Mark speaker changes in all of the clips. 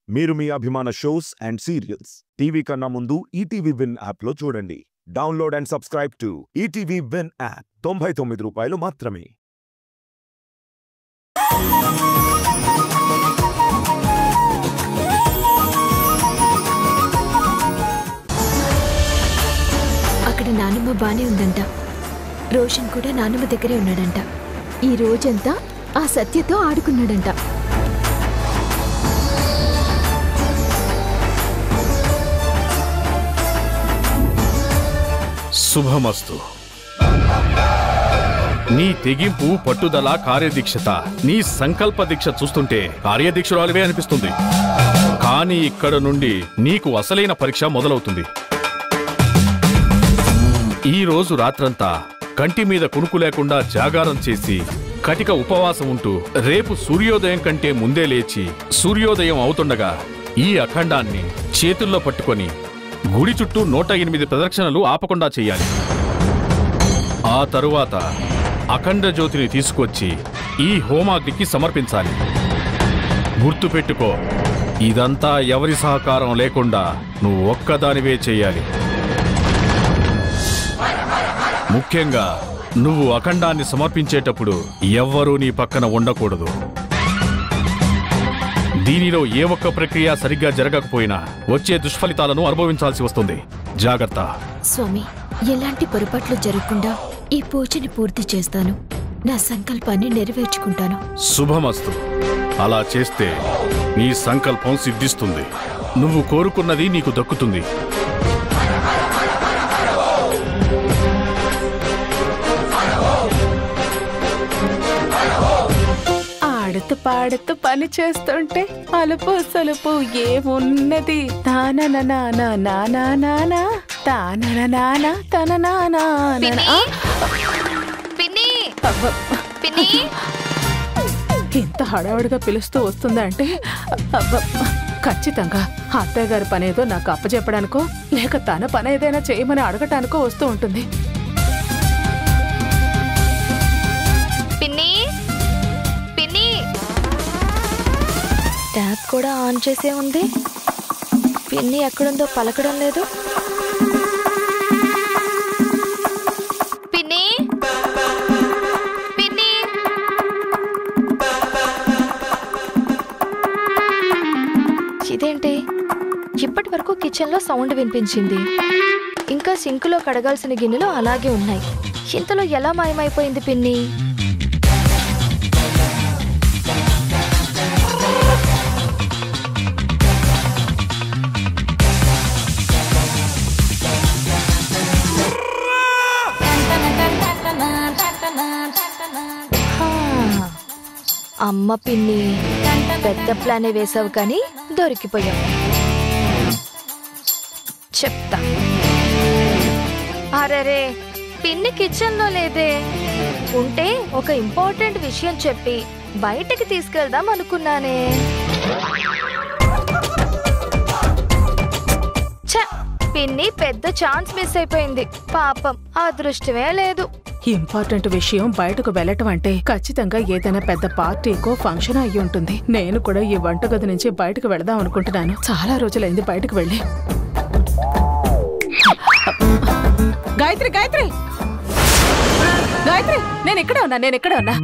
Speaker 1: మీరు మీ అభిమాన shows and serials TV కన్నా ముందు ఈటీవీ విన్ యాప్లో చూడండి. Download and subscribe to ETV win app. 99 రూపాయలు మాత్రమే.
Speaker 2: అక్కడ నానమ్మ బానే ఉందంట. రోషన్ కూడా నానమ్మ దగ్గరే ఉన్నాడంట. ఈ రోజంతా ఆ సత్యతో ఆడుకున్నాడంట.
Speaker 3: శుభమస్తు. నీ తెగింపు, పట్టుదల, కార్యదీక్షత, నీ సంకల్ప దీక్ష చూస్తుంటే కార్యదీక్షురాలివే అనిపిస్తుంది. కానీ ఇక్కడ నుండి నీకు అసలైన పరీక్ష మొదలవుతుంది. ఈ రోజు రాత్రంతా కంటి మీద కునుకు లేకుండా జాగారం చేసి కటిక ఉపవాసం ఉంటూ రేపు సూర్యోదయం కంటే ముందే లేచి సూర్యోదయం అవుతుండగా ఈ అఖండాన్ని చేతుల్లో పట్టుకొని గుడి చుట్టూ 108 ప్రదక్షిణలు ఆపకుండా చెయ్యాలి. ఆ తరువాత అఖండ జ్యోతిని తీసుకొచ్చి ఈ హోమాగ్నికి సమర్పించాలి. గుర్తుపెట్టుకో, ఇదంతా ఎవరి సహకారం లేకుండా నువ్వు ఒక్కదానివే చెయ్యాలి. ముఖ్యంగా నువ్వు అఖండాన్ని సమర్పించేటప్పుడు ఎవ్వరూ నీ పక్కన ఉండకూడదు. దీనిలో ఏ ఒక్క ప్రక్రియ సరిగ్గా జరగకపోయినా వచ్చే దుష్ఫలితాలను అనుభవించాల్సి వస్తుంది. జాగ్రత్త.
Speaker 2: స్వామి, ఎలాంటి పొరపాట్లు జరగకుండా ఈ పూజని పూర్తి చేస్తాను. నా సంకల్పాన్ని నెరవేర్చుకుంటాను.
Speaker 3: శుభమస్తు. అలా చేస్తే నీ సంకల్పం సిద్ధిస్తుంది. నువ్వు కోరుకున్నది నీకు దక్కుతుంది.
Speaker 4: ఆడుతూ పాడుతూ పని చేస్తుంటే అలుపు సలుపు ఏమున్నది? ఇంత హడావుడిగా పిలుస్తూ వస్తుందా అంటే ఖచ్చితంగా అత్తయ్య గారి పనేదో నాకు అప్పచెప్పడానికో లేక తన పని ఏదైనా చేయమని అడగటానికో వస్తూ ఉంటుంది.
Speaker 2: ట్యాప్ కూడా ఆన్ చేసే ఉంది. పిన్ని ఎక్కడుందో పలకడం లేదు. పిన్ని, పిన్ని, ఇదేంటి ఇప్పటి వరకు కిచెన్లో సౌండ్ వినిపించింది. ఇంకా సింకులో కడగాల్సిన గిన్నెలు అలాగే ఉన్నాయి. ఇంతలో ఎలా మాయమైపోయింది పిన్ని? అమ్మ పిన్ని, పెద్ద ప్లానే వేసావు కానీ దొరికిపోయావు. చెప్తా. అరే, పిన్ని కిచెన్లో లేదే. ఉంటే ఒక ఇంపార్టెంట్ విషయం చెప్పి బయటకి తీసుకెళ్దాం అనుకున్నానే. పిన్ని పెద్ద ఛాన్స్ మిస్ అయిపోయింది. పాపం, అదృష్టమే లేదు.
Speaker 4: ఇంపార్టెంట్ విషయం బయటకు వెళ్ళటం అంటే ఖచ్చితంగా ఏదైనా పెద్ద పార్టీకో ఫంక్షన్ అయ్యి ఉంటుంది. నేను కూడా ఈ వంటగది నుంచి బయటకు వెళదాం అనుకుంటున్నాను. చాలా రోజులైంది బయటకు వెళ్ళి. గాయత్రి, గాయత్రి, గాయత్రి, నేను ఇక్కడే ఉన్నా.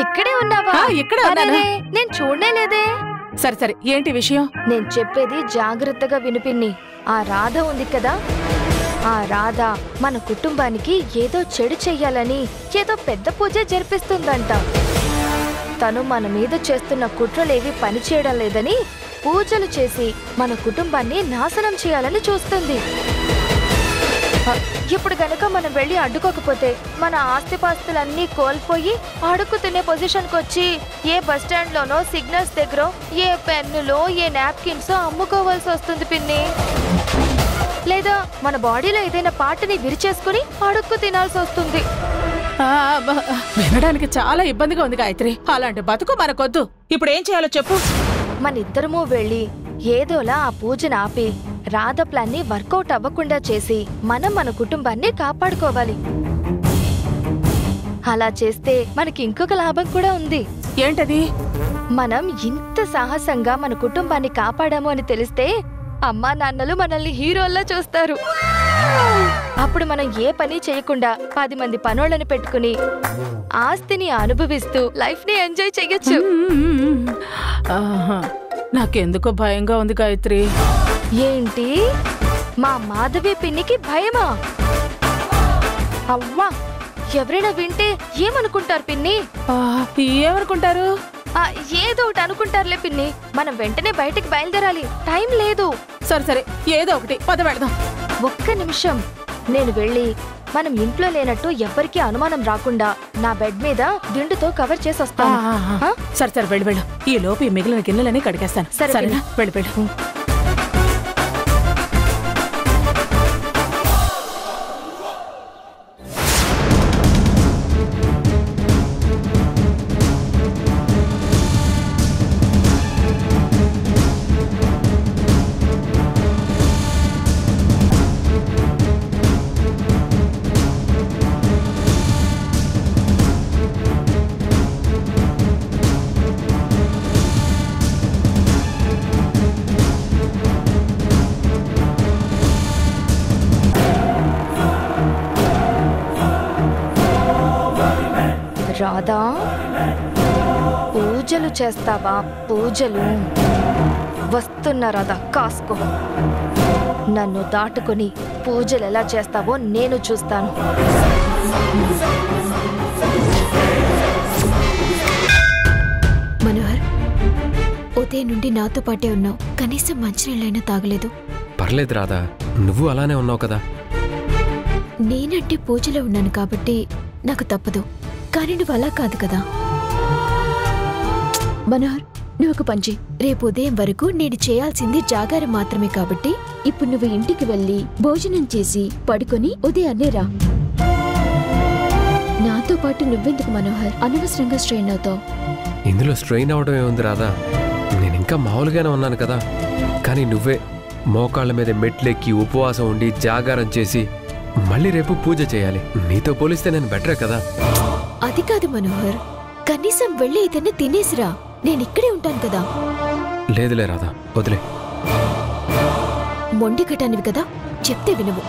Speaker 2: ఇక్కడే ఉన్నావా?
Speaker 4: ఇక్కడే ఉన్నాను.
Speaker 2: నేను చూడలేదే.
Speaker 4: సరే సరే, ఏంటి విషయం?
Speaker 2: నేను చెప్పేది జాగ్రత్తగా వినిపిన్ని. ఆ రాధ ఉంది కదా, ఆ రాధ మన కుటుంబానికి ఏదో చెడు చెయ్యాలని ఏదో పెద్ద పూజ జరిపిస్తుందంట. తను మన మీద చేస్తున్న కుట్రలేవి పనిచేయడం లేదని పూజలు చేసి మన కుటుంబాన్ని నాశనం చేయాలని చూస్తుంది. ఇప్పుడు గనక మనం వెళ్ళి అడ్డుకోకపోతే మన ఆస్తిపాస్తులన్నీ కోల్పోయి అడుక్కు తినే పొజిషన్కి వచ్చి ఏ బస్ స్టాండ్లోనో సిగ్నల్స్ దగ్గర ఏ పెన్నులో ఏ నాప్కిన్సో అమ్ముకోవాల్సి వస్తుంది పిన్ని. లేదా మన బాడీలో ఏదైనా పార్ట్ని విరిచేసుకుని అడుక్కు తినాల్సి వస్తుంది.
Speaker 4: వినడానికి చాలా ఇబ్బందిగా ఉంది గాయత్రి. అలాంటి బతుకు మనకొద్దు. ఇప్పుడు ఏం చేయాలో చెప్పు.
Speaker 2: మన ఇద్దరము వెళ్ళి ఏదోలా ఆ పూజను ఆపి రాధ ప్లాన్ని వర్కౌట్ అవ్వకుండా చేసి మనం మన కుటుంబాన్ని కాపాడుకోవాలి. అలా చేస్తే మనకి ఇంకొక లాభం కూడా ఉంది.
Speaker 4: ఏంటది?
Speaker 2: మనం ఇంత సాహసంగా మన కుటుంబాన్ని కాపాడాము అని తెలిస్తే అమ్మా నాన్నలు మనల్ని హీరోల్లా చూస్తారు. అప్పుడు మనం ఏ పని చేయకుండా 10 మంది పనోళ్ళని పెట్టుకుని ఆస్తిని అనుభవిస్తూ లైఫ్ ని ఎంజాయ్ చెయ్యొచ్చు.
Speaker 4: నాకెందుకో భయంగా ఉంది గాయత్రి.
Speaker 2: ఏంటి, మా మాధవి పిన్నికి భయమా? అవ్వా, ఎవరైనా వింటే ఏమనుకుంటారు పిన్ని?
Speaker 4: ఏమనుకుంటారు?
Speaker 2: ఏదో ఒకటి అనుకుంటారులే పిన్ని. మనం వెంటనే బయటికి బయలుదేరాలి, టైం లేదు.
Speaker 4: సరే సరే, ఏదో ఒకటి పద వెళదాం.
Speaker 2: ఒక్క నిమిషం, నేను వెళ్ళి మనం ఇంట్లో లేనట్టు ఎవ్వరికీ అనుమానం రాకుండా నా బెడ్ మీద దిండుతో కవర్ చేసి వస్తాను.
Speaker 4: సరే సరే, వెళ్ళి వెళ్ళు. ఈ లోపు ఈ మిగిలిన గిన్నెలని కడిగేస్తాను. సరేనా? వెళ్ళి వెళ్ళు.
Speaker 2: రాధా, పూజలు చేస్తావా? పూజలు వస్తున్నా రాధా, కాసుకో. నన్ను దాటుకుని పూజలు ఎలా చేస్తావో నేను చూస్తాను.
Speaker 5: మనోహర్, ఉదయం నుండి నాతో పాటే ఉన్నావు, కనీసం మంచినీళ్ళైనా తాగలేదు.
Speaker 6: పర్లేదు రాధా, నువ్వు అలానే ఉన్నావు కదా.
Speaker 5: నేనంటే పూజలో ఉన్నాను కాబట్టి నాకు తప్పదు, కానీ నువ్వు అలా కాదు కదా. మనోహర్, నువ్వు ఒక పంచి. రేపు ఉదయం వరకు నేను చేయాల్సింది జాగారం మాత్రమే కాబట్టి ఇప్పుడు నువ్వు ఇంటికి వెళ్ళి భోజనం చేసి పడుకొని ఉదయాన్నే రా. నాతో పాటు నువ్వెందుకు మనోహర్ అనవసరంగా స్ట్రెయిన్ అవుతావు?
Speaker 6: ఇందులో స్ట్రెయిన్ అవడం ఏముంది రాధా, నేను ఇంకా మామూలుగానే ఉన్నాను కదా. కానీ నువ్వే మోకాళ్ళ మీద మెట్లెక్కి ఉపవాసం ఉండి జాగారం చేసి మళ్ళీ రేపు పూజ చేయాలి. నీతో పోలిస్తే నేను బెటరే కదా.
Speaker 5: అది కాదు మనోహర్, కనీసం వెళ్ళి ఏదైనా తినేసిరా, నేను ఇక్కడే ఉంటాను కదా.
Speaker 6: లేదులే రాధా, వదిలే.
Speaker 5: మొండి కటానివి కదా, చెప్తే వినవు.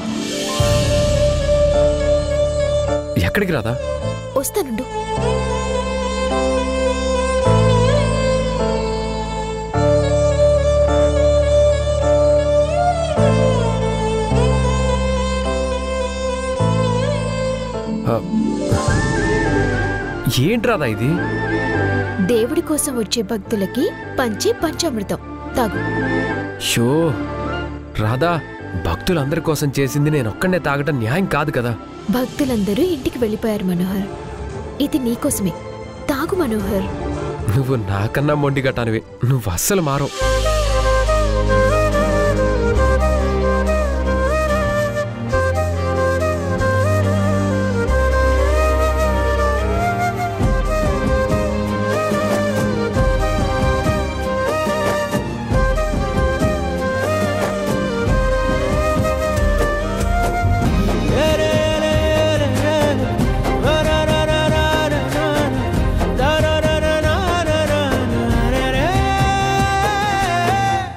Speaker 6: ఎక్కడికి రాధా?
Speaker 5: వస్తానుండు.
Speaker 6: ఏంటి రాధా ఇది?
Speaker 5: దేవుడి కోసం వచ్చే భక్తులకి పంచే పంచామృతం, తాగు.
Speaker 6: షో రాధా, భక్తులందరి కోసం చేసింది నేను ఒక్కడే తాగటం న్యాయం కాదు కదా.
Speaker 5: భక్తులందరూ ఇంటికి వెళ్ళిపోయారు మనోహర్, ఇది నీకోసమే, తాగు మనోహర్.
Speaker 6: నువ్వు నాకన్నా మొండిగటానివి, నువ్వు అస్సలు మారవు.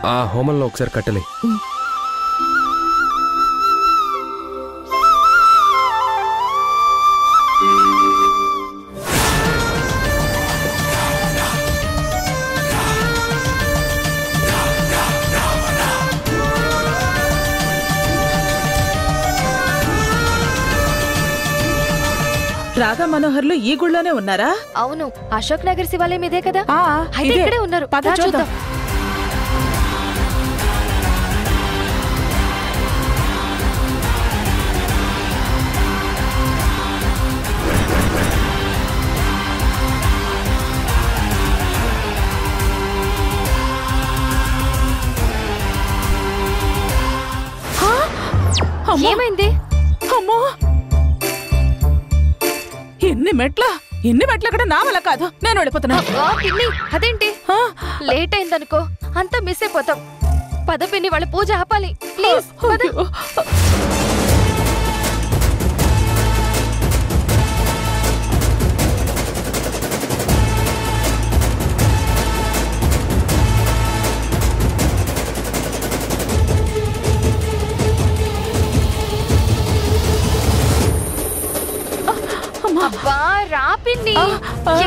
Speaker 6: ఆ హోమంలో ఒకసారి కట్టలే.
Speaker 4: రాధా మనోహర్లు ఈ గుళ్ళోనే ఉన్నారా?
Speaker 2: అవును, అశోక్ నగర్ శివాలయం ఇదే కదా. అయితే
Speaker 4: ఇదే.
Speaker 2: ఇక్కడే ఉన్నారు,
Speaker 4: పద
Speaker 2: రా
Speaker 4: చూద్దాం.
Speaker 2: చూద్దాం. ఏమైంది?
Speaker 4: అమ్మో, ఎన్ని మెట్ల కూడా నా వల్ల కాదు, నేను వెళ్ళిపోతున్నా.
Speaker 2: పిన్ని, అదేంటి లేట్ అయిందనుకో, అంతా మిస్ అయిపోతాం. పద పిన్ని, వాళ్ళ పూజ ఆపాలి ప్లీజ్. పద.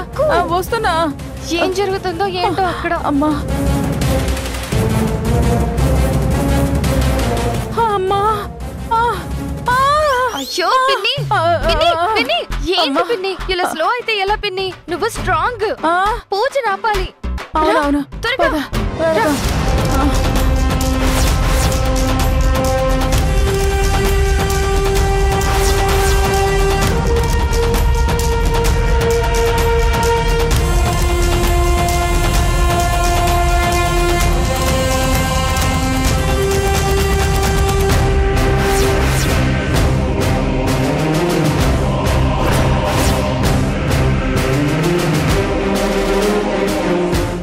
Speaker 2: ఎక్కు.
Speaker 4: వస్తున్నా.
Speaker 2: ఏం జరుగుతుందో ఏంటో అక్కడ.
Speaker 4: అమ్మా అమ్మా
Speaker 2: అయ్యో పిన్ని, పిన్ని, పిన్ని, ఏంటి పిన్ని ఇలా స్లో అయితే ఎలా పిన్ని? నువ్వు స్ట్రాంగ్. పూజ నాపాలి.
Speaker 4: అవునవును.
Speaker 2: త్వరగా రా.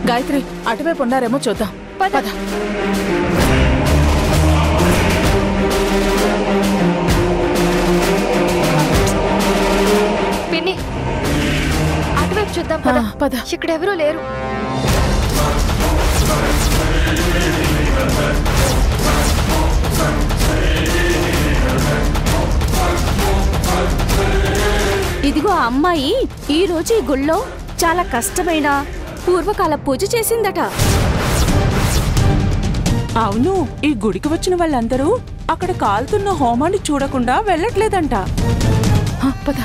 Speaker 4: గాయత్రి, అటువైపు ఉన్నారేమో చూద్దాం.
Speaker 2: పద. పిన్ని, అటువైపు చూద్దాం. పద
Speaker 4: పద.
Speaker 2: ఇక్కడ ఎవరూ లేరు.
Speaker 7: ఇదిగో ఆ అమ్మాయి ఈ రోజు ఈ గుళ్ళో చాలా కష్టమైన పూర్వకాల పూజ చేసిందట.
Speaker 8: అవును, ఈ గుడికి వచ్చిన వాళ్ళందరూ అక్కడ కాలుతున్న హోమాన్ని చూడకుండా వెళ్ళట్లేదంట.
Speaker 4: పద.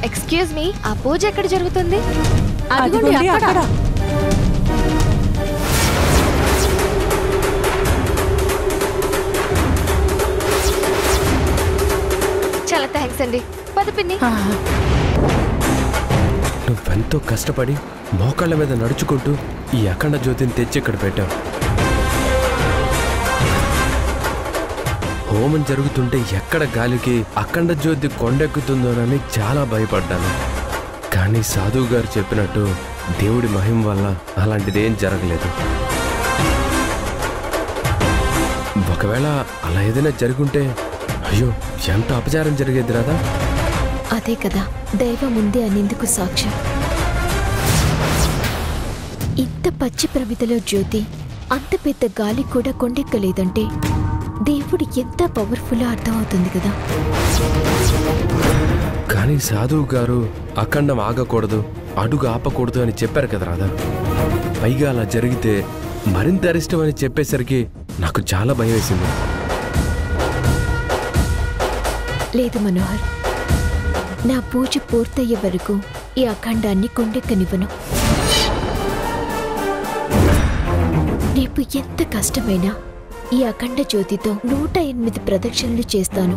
Speaker 2: ఎక్స్క్యూజ్ మీ, ఆ పూజ ఎక్కడ జరుగుతుంది?
Speaker 7: అదిగోండి అక్కడ.
Speaker 2: చాలా థ్యాంక్స్ అండి. పద పిన్ని.
Speaker 6: నువ్వెంతో కష్టపడి మోకాళ్ళ మీద నడుచుకుంటూ ఈ అఖండ జ్యోతిని తెచ్చి ఇక్కడ పెట్టావు. హోమం జరుగుతుంటే ఎక్కడ గాలికి అఖండ జ్యోతి కొండెక్కుతుందోనని చాలా భయపడ్డాను. కానీ సాధువు గారు చెప్పినట్టు దేవుడి మహిమ వల్ల అలాంటిదేం జరగలేదు. ఒకవేళ అలా ఏదైనా జరుగుంటే అయ్యో ఎంత అపచారం జరిగేది రాదా?
Speaker 5: అదే కదా దైవం ఉంది అనేందుకు సాక్ష్యం. ఇంత పచ్చి ప్రమిదలో జ్యోతి అంత పెద్ద గాలి కూడా కొండెక్కలేదంటే దేవుడు ఎంత పవర్ఫుల్ అర్థమవుతుంది కదా.
Speaker 6: కానీ సాధువు గారు అఖండం ఆగకూడదు, అడుగు ఆపకూడదు అని చెప్పారు కదా రాధా. పైగా అలా జరిగితే మరింత అరిష్టం అని చెప్పేసరికి నాకు చాలా భయం వేసింది.
Speaker 5: లేదు మనోహర్, నా పూజ పూర్తయ్యే వరకు ఈ అఖండాన్ని కొండెక్కనివ్వను. రేపు ఎంత కష్టమైనా ఈ అఖండ జ్యోతితో 108 ప్రదక్షిణలు చేస్తాను.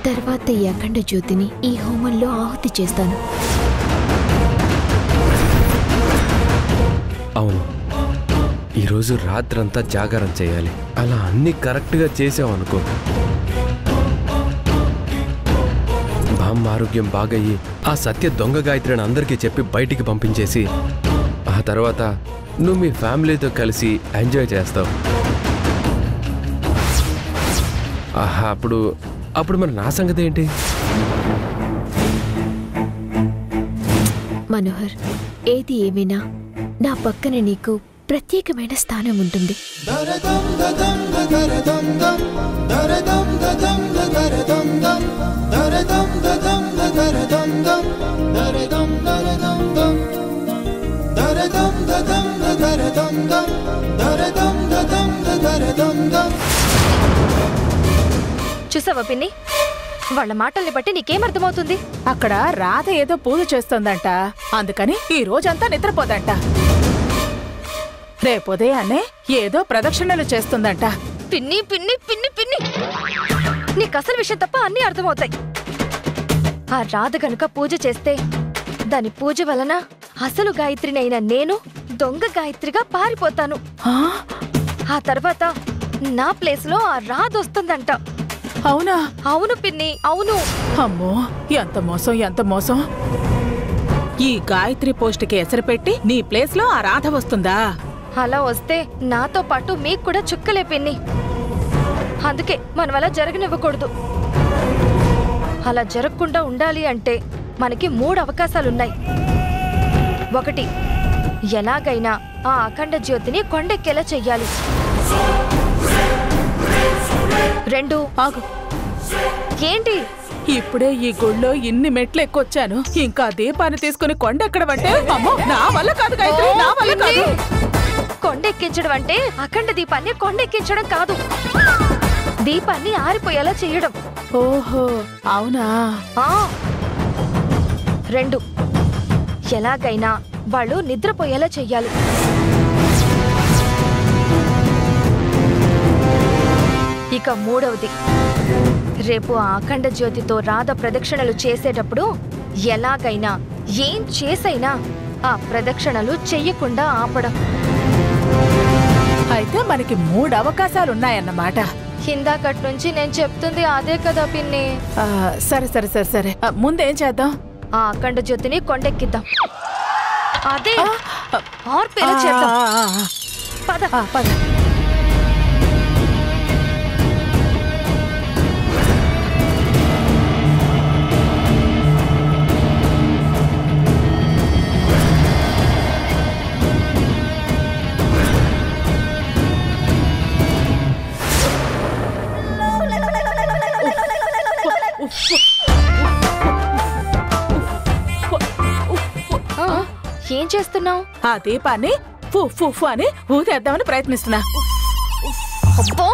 Speaker 5: తర్వాత ఈ అఖండ జ్యోతిని ఈ హోమంలో ఆహుతి చేస్తాను.
Speaker 6: అవును, ఈరోజు రాత్రంతా జాగారం చేయాలి. అలా అన్ని కరెక్ట్గా చేసావనుకో, బామ్మ ఆరోగ్యం బాగయ్యి ఆ సత్య దొంగ గాయత్రిని అందరికీ చెప్పి బయటికి పంపించేసి ఆ తర్వాత నువ్వు మీ ఫ్యామిలీతో కలిసి ఎంజాయ్ చేస్తావు. ఆహా, అప్పుడు మరి నా సంగతి ఏంటి?
Speaker 5: మనోహర్, ఏది ఏమైనా నా పక్కన నీకు ప్రత్యేకమైన స్థానం ఉంటుంది.
Speaker 2: చూసావా పిన్ని, వాళ్ళ మాటల్ని బట్టి నీకేమర్థమవుతుంది?
Speaker 4: అక్కడ రాధ ఏదో పూజ చేస్తుందంట, అందుకని ఈ రోజంతా నిద్రపోదంట. రేపుదయాన్నే ఏదో ప్రదక్షిణలు చేస్తుందంట.
Speaker 2: పిన్ని పిన్ని పిన్ని పిన్ని, నీకు అసలు విషయం తప్ప అన్నీ అర్థమవుతాయి. ఆ రాధ గనుక పూజ చేస్తే దాని పూజ వలన అసలు గాయత్రినైన నేను దొంగ గాయత్రిగా పారిపోతాను. ఆ తర్వాత నా ప్లేస్ లో ఆ రాధ వస్తుందంట.
Speaker 4: అవునా?
Speaker 2: అవును పిన్ని, అవును.
Speaker 4: అమ్మో, ఎంత మోసం, ఎంత మోసం. ఈ గాయత్రి పోస్ట్కి ఎసరు పెట్టి నీ ప్లేస్ లో ఆ రాధ వస్తుందా?
Speaker 2: అలా వస్తే నాతో పాటు మీకు కూడా చుక్కలే పిన్ని. అందుకే మనం అలా జరగనివ్వకూడదు. అలా జరగకుండా ఉండాలి అంటే మనకి 3 అవకాశాలున్నాయి. 1, ఎలాగైనా ఆ అఖండ జ్యోతిని కొండెక్కేలా చెయ్యాలి. 2,
Speaker 4: ఆగు,
Speaker 2: ఏంటి?
Speaker 4: ఇప్పుడే ఈ గుళ్ళో ఇన్ని మెట్లు ఎక్కొచ్చాను, ఇంకా దీపాన్ని తీసుకుని కొండ ఎక్కడమంటే అమ్మో నా వల్ల కాదు గాయత్రి, నా వల్ల కాదు.
Speaker 2: కొండెక్కించడం అంటే అఖండ దీపాన్ని కొండెక్కించడం కాదు, దీపాన్ని ఆరిపోయేలా చేయడం.
Speaker 4: ఓహో అవునా?
Speaker 2: 2 ఎలాగైనా వాళ్ళు నిద్రపోయేలా చెయ్యాలి. ఇక 3వది, రేపు ఆ అఖండ జ్యోతితో రాధ ప్రదక్షిణలు చేసేటప్పుడు ఎలాగైనా ఏం చేసైనా ఆ ప్రదక్షిణలు చెయ్యకుండా ఆపడం.
Speaker 4: అయితే మనకి 3 అవకాశాలున్నాయన్నమాట.
Speaker 2: ఇందాకటి నుంచి నేను చెప్తుంది అదే కదా పిన్ని.
Speaker 4: సరే సరే సరే సరే, ముందేం చేద్దాం?
Speaker 2: ఆ అఖండ జ్యోతిని కొండెక్కిద్దాం, అదే ఆర్పేలా చేద్దాం. పద
Speaker 4: పద.
Speaker 2: ఏం చేస్తున్నావు?
Speaker 4: ఆ దీపాన్ని ఫు ఫు ఫు అని ఊదేద్దామని ప్రయత్నిస్తున్నా.
Speaker 2: అబ్బో,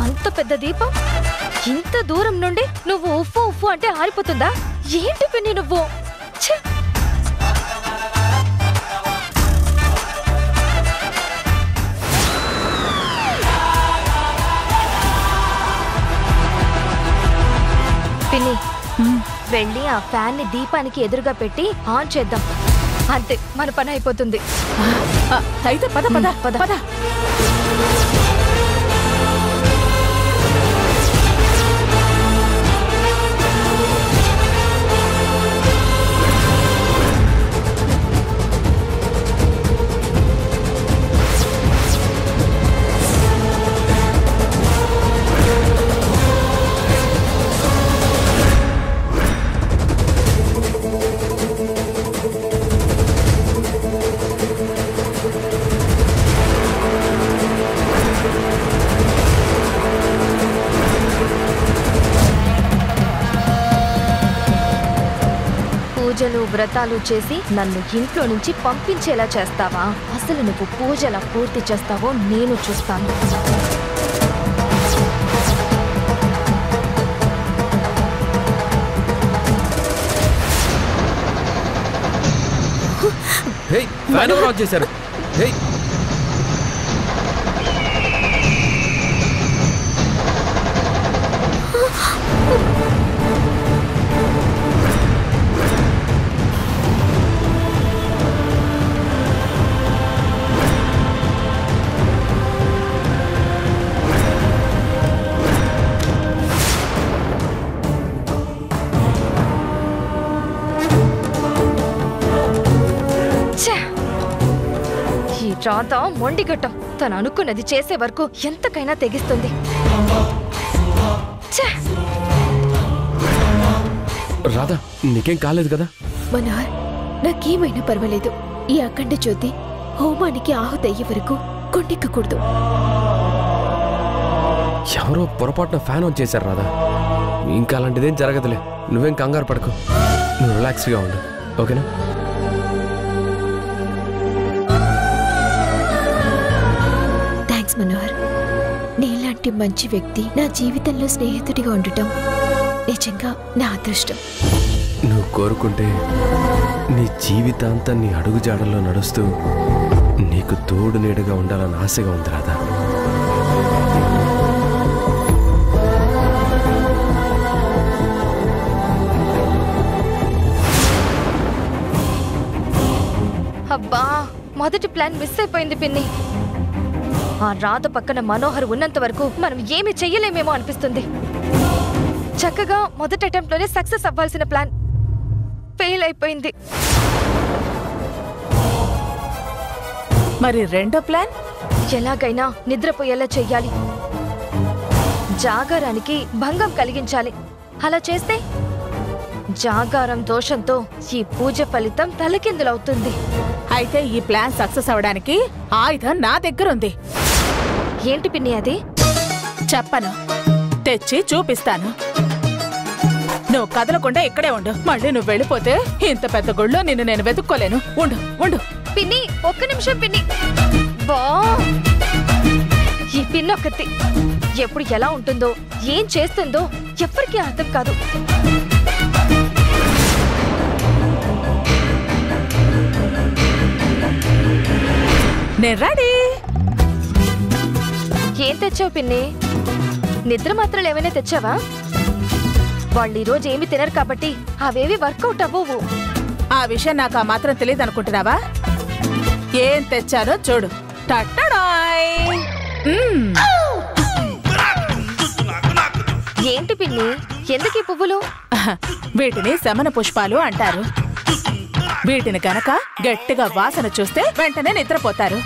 Speaker 2: అంత పెద్ద దీపం ఇంత దూరం నుండి నువ్వు ఉఫ్ఫు ఉఫ్ఫు అంటే ఆరిపోతుందా? ఏంటి పిన్ని నువ్వు? ఛే! పిన్ని, వెళ్ళి ఆ ఫ్యాన్ ని దీపానికి ఎదురుగా పెట్టి ఆన్ చేద్దాం. అంతే, మన పని అయిపోతుంది.
Speaker 4: అయితే పద పద పద పద.
Speaker 2: పూజలు వ్రతాలు చేసి నన్ను ఇంట్లో నుంచి పంపించేలా చేస్తావా? అసలు నువ్వు పూజలా పూర్తి చేస్తావో నేను చూస్తాను.
Speaker 6: చేశారు.
Speaker 2: రాధ మొండిగట్టం, తను అనుకున్నది చేసే వరకు ఎంతకైనా తెగిస్తుంది.
Speaker 6: రాధా, నీకేం కాలేదు కదా?
Speaker 5: మనోహర్, నాకేమైనా పర్వాలేదు. ఈ అఖండ జ్యోతి హోమానికి ఆహుతయ్యే వరకు కొండెక్కకూడదు.
Speaker 6: ఎవరో పొరపాటున ఫ్యాన్ ఆన్ చేశారు రాధా. ఇంకా అలాంటిదేం జరగదులే, నువ్వేం కంగారు పడకు. నువ్వు రిలాక్స్గా ఉండు, ఓకేనా?
Speaker 5: మనోహర్, నీలాంటి మంచి వ్యక్తి నా జీవితంలో స్నేహితుడిగా ఉండటం నిజంగా నా అదృష్టం.
Speaker 6: నువ్వు కోరుకుంటే నీ జీవితాంతం నీ అడుగుజాడల్లో నడుస్తూ నీకు తోడు నీడగా ఉండాలని ఆశగా ఉంది రాధా.
Speaker 2: అబ్బా, మొదటి ప్లాన్ మిస్ అయిపోయింది పిన్ని. ఆ రాధ పక్కన మనోహర్ ఉన్నంత వరకు మనం ఏమి చెయ్యలేమేమో అనిపిస్తుంది. చక్కగా మొదటి అటెంప్ట్ లోనే సక్సెస్ అవ్వాల్సిన ప్లాన్ ఫెయిల్ అయిపోయింది.
Speaker 4: మరి రెండో ప్లాన్?
Speaker 2: ఎలాగైనా నిద్రపోయేలా చెయ్యాలి, జాగారానికి భంగం కలిగించాలి. అలా చేస్తే జాగారం దోషంతో ఈ పూజ ఫలితం తలకిందులవుతుంది.
Speaker 4: అయితే ఈ ప్లాన్ సక్సెస్ అవడానికి ఆయుధం నా దగ్గర ఉంది.
Speaker 2: ఏంటి పిన్ని అది?
Speaker 4: చెప్పను. తెచ్చి చూపిస్తాను. నువ్వు కదలకుండా ఇక్కడే ఉండు. మళ్ళీ నువ్వు వెళ్ళిపోతే ఇంత పెద్ద గుళ్ళో నిన్ను నేను వెతుక్కోలేను. ఉండు ఉండు.
Speaker 2: పిన్ని ఒక్క నిమిషం పిన్ని. బా ఈ పిన్నొక్కతి ఎప్పుడు ఎలా ఉంటుందో ఏం చేస్తుందో ఎవ్వరికీ అర్థం కాదు.
Speaker 4: నేను రెడీ.
Speaker 2: ఏం తెచ్చావు పిన్ని? నిద్ర మాత్రాలు ఏమైనా తెచ్చావా? వాళ్ళు ఈరోజు ఏమి తినరు కాబట్టి అవేవి వర్కౌట్ అవ్వవు.
Speaker 4: ఆ విషయం నాకు ఆ మాత్రం తెలియదు అనుకుంటున్నావా? ఏం తెచ్చానో చూడు. టట్టడాయ్.
Speaker 2: ఏంటి పిన్ని, ఎందుకు ఈ పువ్వులు?
Speaker 4: వీటిని శమన పుష్పాలు అంటారు. వీటిని కనుక గట్టిగా వాసన చూస్తే వెంటనే నిద్రపోతారు.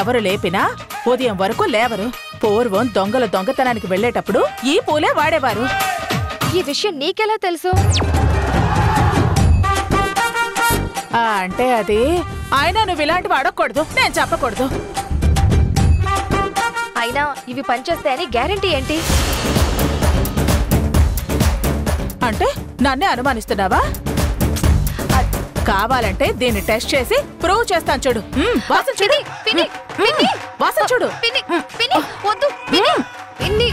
Speaker 4: ఎవరు లేపినా ఉదయం వరకు లేవరు. పూర్వం దొంగల దొంగతనానికి వెళ్లేటప్పుడు ఈ పూలే వాడేవారు.
Speaker 2: ఈ విషయం నీకెలా తెలుసు?
Speaker 4: అంటే అది అయినా నువ్వు ఇలాంటివి అడగకూడదు, నేను చెప్పకూడదు.
Speaker 2: అయినా ఇవి పనిచేస్తాయని గ్యారెంటీ ఏంటి?
Speaker 4: అంటే నన్నే అనుమానిస్తున్నావా? కావాలంటే దీన్ని టెస్ట్ చేసి ప్రూవ్ చేస్తాను. చూడు. వాసన చూడు. వాసన చూడు.
Speaker 2: వద్దు పిన్ని.